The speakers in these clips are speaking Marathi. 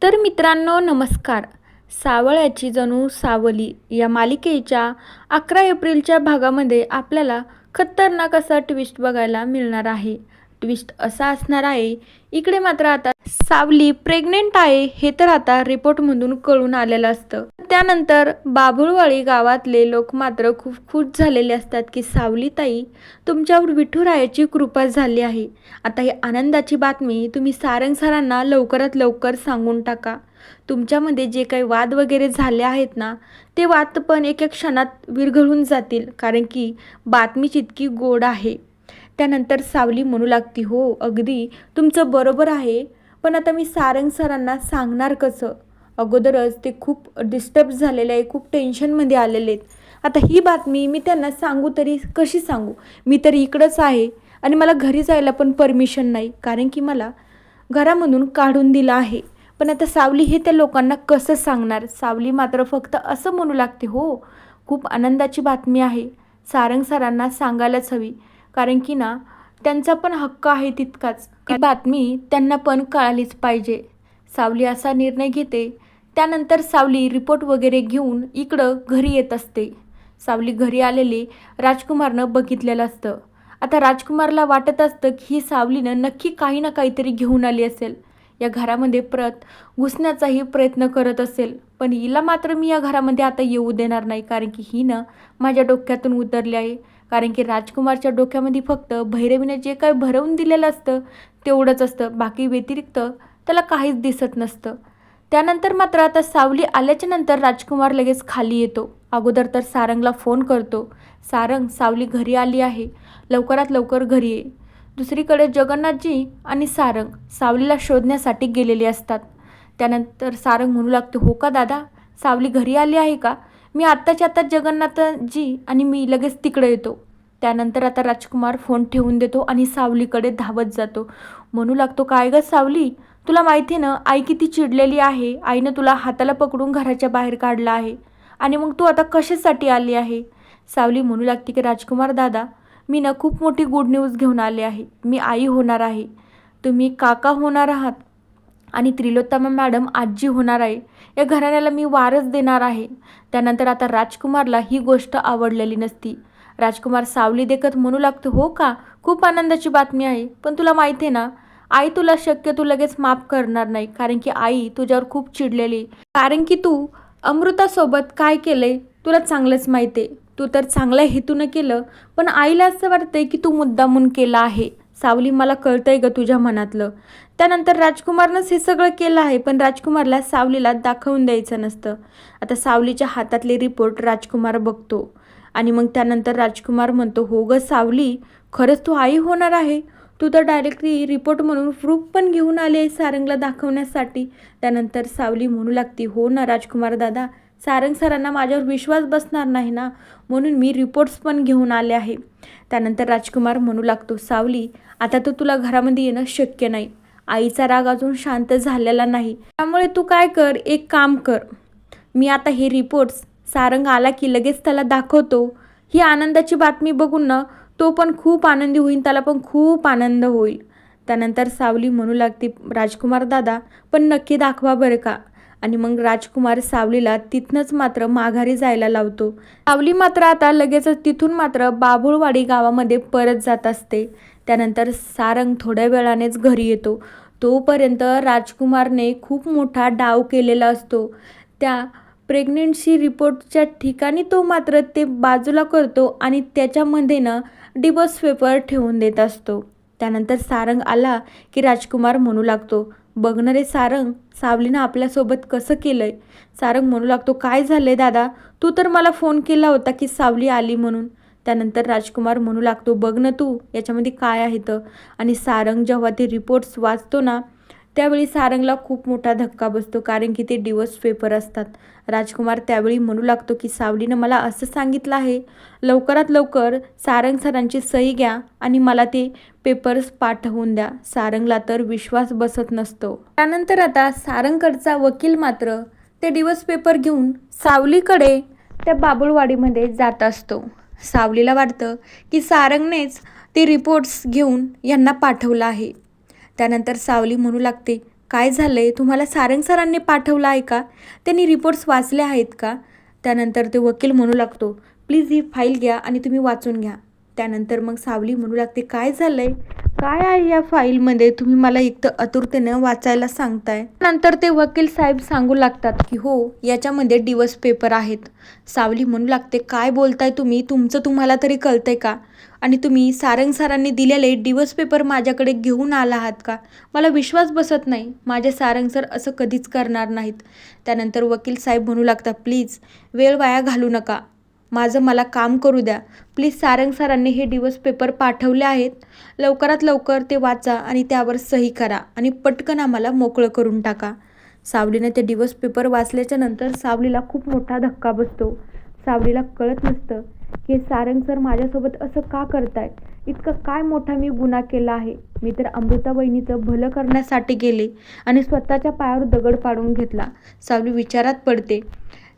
तर मित्रांनो नमस्कार. सावळ्याची जणू सावली या मालिकेच्या 11 एप्रिलच्या भागामध्ये आपल्याला खतरनाक असा ट्विस्ट बघायला मिळणार आहे. ट्विस्ट असा असणार आहे, इकडे मात्र आता सावली प्रेग्नेंट आहे हे तर आता रिपोर्टमधून कळून आलेलं असतं. त्यानंतर बाभुळवाडी गावातले लोक मात्र खूप खुश झालेले असतात की सावलीताई, तुमच्यावर विठुरायाची कृपा झाली आहे. आता ही आनंदाची बातमी तुम्ही सारंग सरांना लवकरात लवकर सांगून टाका. तुमच्यामध्ये जे काही वाद वगैरे झाले आहेत ना, ते वाद पण एक एक क्षणात विरघळून जातील, कारण की बातमीच इतकी गोड आहे. त्यानंतर सावली म्हणू लागती, हो अगदी तुमचं बरोबर आहे, पण आता मी सारंग सरांना सांगणार कसं? अगोदरच ते खूप डिस्टर्ब झालेले आहे, खूप टेन्शनमध्ये आलेले आहेत. आता ही बातमी मी त्यांना सांगू तरी कशी सांगू? मी तर इकडंच आहे आणि मला घरी जायला पण परमिशन नाही, कारण की मला घरामधून काढून दिलं आहे. पण आता सावली हे त्या लोकांना कसं सांगणार? सावली मात्र फक्त असं म्हणू लागते, हो खूप आनंदाची बातमी आहे, सारंग सरांना सांगायलाच हवी, कारण की ना त्यांचा पण हक्क आहे तितकाच, ती बातमी त्यांना पण कळालीच पाहिजे. सावली असा निर्णय घेते. त्यानंतर सावली रिपोर्ट वगैरे घेऊन इकडं घरी येत असते. सावली घरी आलेली राजकुमारनं बघितलेलं असतं. आता राजकुमारला वाटत असतं की ही सावलीनं नक्की काही ना काहीतरी घेऊन आली असेल, या घरामध्ये परत घुसण्याचाही प्रयत्न करत असेल, पण हिला मात्र मी या घरामध्ये आता येऊ देणार नाही, कारण की ही ना माझ्या डोक्यातून उतरली आहे. कारण की राजकुमारच्या डोक्यामध्ये फक्त भैरवीने जे काही भरवून दिलेलं असतं तेवढंच असतं, बाकी व्यतिरिक्त त्याला काहीच दिसत नसतं. त्यानंतर मात्र आता सावली आल्याच्या नंतर राजकुमार लगेच खाली येतो. अगोदर तर सारंगला फोन करतो, सारंग सावली घरी आली आहे, लवकरात लवकर घरी ये. दुसरीकडे जगन्नाथजी आणि सारंग सावलीला शोधण्यासाठी गेलेले असतात. त्यानंतर सारंग म्हणू लागतो, हो का दादा, सावली घरी आली आहे का? मी आत्ताच्या आत्ता जगन्नाथजी आणि मी लगेच तिकडे येतो. त्यानंतर आता राजकुमार फोन ठेवून देतो आणि सावलीकडे धावत जातो. म्हणू लागतो, काय गं सावली, तुला माहिती ना आई किती चिडलेली आहे, आईनं तुला हाताला पकडून घराच्या बाहेर काढलं आहे, आणि मग तू आता कशासाठी आली आहे? सावली म्हणू लागते की राजकुमार दादा, मी ना खूप मोठी गुड न्यूज घेऊन आले आहे, मी आई होणार आहे, तुम्ही काका होणार आहात आणि त्रिलोत्तमा मॅडम आजी होणार आहे, या घराण्याला मी वारस देणार आहे. त्यानंतर आता राजकुमारला ही गोष्ट आवडलेली नसती. राजकुमार सावली देखत म्हणू लागतो, हो का, खूप आनंदाची बातमी आहे, पण तुला माहिती आहे ना आई तुला शक्यतो लगेच माफ करणार नाही, कारण की आई तुझ्यावर खूप चिडलेली, कारण की तू अमृतासोबत काय केलंय तुला चांगलंच माहिती आहे. तू तर चांगल्या हेतूनं केलं, पण आईला असं वाटतंय की तू मुद्दामून केलं आहे. सावली, मला कळतंय ग तुझ्या मनातलं. त्यानंतर राजकुमारनंच हे सगळं केलं आहे, पण राजकुमारला सावलीला दाखवून द्यायचं नसतं. आता सावलीच्या हातातले रिपोर्ट राजकुमार बघतो आणि मग त्यानंतर राजकुमार म्हणतो, हो ग सावली, खरंच तू आई होणार आहे. तू तर डायरेक्टली रिपोर्ट म्हणून प्रूफ पण घेऊन आले आहे सारंगला दाखवण्यासाठी. त्यानंतर सावली म्हणू लागती, हो ना राजकुमार दादा, सारंग सरांना माझ्यावर विश्वास बसणार नाही ना, म्हणून मी रिपोर्ट्स पण घेऊन आले आहे. त्यानंतर राजकुमार म्हणू लागतो, सावली, आता तर तुला घरामध्ये येणं शक्य नाही, आईचा राग अजून शांत झालेला नाही, त्यामुळे तू काय कर, एक काम कर, मी आता हे रिपोर्ट्स सारंग आला की लगेच त्याला दाखवतो. ही आनंदाची बातमी बघून ना तो पण खूप आनंदी होईल, त्याला पण खूप आनंद होईल. त्यानंतर सावली म्हणू लागते, राजकुमार दादा, पण नक्की दाखवा बरं का. आणि मग राजकुमार सावलीला तिथनंच मात्र माघारी जायला लावतो. सावली मात्र आता लगेचच तिथून मात्र बाभुळवाडी गावामध्ये परत जात असते. त्यानंतर सारंग थोड्या वेळानेच घरी येतो. तोपर्यंत राजकुमारने खूप मोठा डाव केलेला असतो. त्या प्रेग्नन्सी रिपोर्टच्या ठिकाणी तो मात्र ते बाजूला करतो आणि त्याच्यामध्ये ना डिवोर्स पेपर ठेवून देत असतो. त्यानंतर सारंग आला की राजकुमार म्हणू लागतो, बघणारे सारंग, सावलीनं आपल्यासोबत कसं केलंय? सारंग म्हणू लागतो, काय झालंय दादा, तू तर मला फोन केला होता की सावली आली म्हणून. त्यानंतर राजकुमार म्हणू लागतो, बघ ना तू याच्यामध्ये काय आहे तर. आणि सारंग जेव्हा ते रिपोर्ट्स वाचतो ना, त्यावेळी सारंगला खूप मोठा धक्का बसतो, कारण की ते डिवोर्स पेपर असतात. राजकुमार त्यावेळी म्हणू लागतो की सावलीनं मला असं सांगितलं आहे, लवकरात लवकर सारंग सरांची सही घ्या आणि मला ते पेपर्स पाठवून द्या. सारंगला तर विश्वास बसत नसतो. त्यानंतर आता सारंगकडचा वकील मात्र ते डिवोर्स पेपर घेऊन सावलीकडे त्या बाभुळवाडीमध्ये जात असतो. सावलीला वाटतं की सारंगनेच ते रिपोर्ट्स घेऊन यांना पाठवलं आहे. त्यानंतर सावली म्हणू लागते, काय झालंय? तुम्हाला सारंग सरांनी पाठवलं आहे का? त्यांनी रिपोर्ट्स वाचले आहेत का? त्यानंतर ते वकील म्हणू लागतो, प्लीज ही फाईल घ्या आणि तुम्ही वाचून घ्या. त्यानंतर मग सावली म्हणू लागते, काय झालंय? काय आहे या फाईलमध्ये? तुम्ही मला इतकं आतुरतेनं वाचायला सांगताय. नंतर ते वकील साहेब सांगू लागतात की हो, याच्यामध्ये डिवोर्स पेपर आहेत. सावली म्हणू लागते, काय बोलताय तुम्ही? तुमचं तुम्हाला तरी कळतंय का? आणि तुम्ही सारंग सरांनी दिलेले डिवोर्स पेपर माझ्याकडे घेऊन आला आहात का? मला विश्वास बसत नाही. माझे सारंग सर असं कधीच करणार नाहीत. त्यानंतर वकील साहेब म्हणू लागतात, प्लीज वेळ वाया घालू नका. माझं मला काम करू द्या. प्लीज सारंग सरांनी हे डिवोर्स पेपर पाठवले आहेत. लवकरात लवकर ते वाचा आणि त्यावर सही करा आणि पटकन आम्हाला मोकळं करून टाका. सावलीने ते डिवोर्स पेपर वाचल्याच्या नंतर सावलीला खूप मोठा धक्का बसतो. सावलीला कळत नसतं की सारंग सर माझ्यासोबत असं का करतायत? इतकं काय मोठा मी गुन्हा केला आहे? मी तर अमृता वहिनीचं भलं करण्यासाठी गेले आणि स्वतःच्या पायावर दगड पाडून घेतला. सावली विचारात पडते.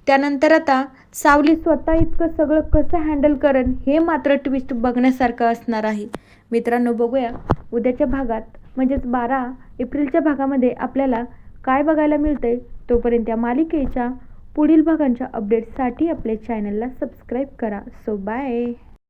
त्यानंतर आता सावली स्वतः इतकं सगळं कसं हँडल करेन हे मात्र ट्विस्ट बघण्यासारखं असणार आहे. मित्रांनो, बघूया उद्याच्या भागात म्हणजेच 12 एप्रिलच्या भागामध्ये आपल्याला काय बघायला मिळतंय. तोपर्यंत या मालिकेच्या पुढील भागांच्या अपडेट्ससाठी आपल्या चॅनलला सबस्क्राईब करा. So bye.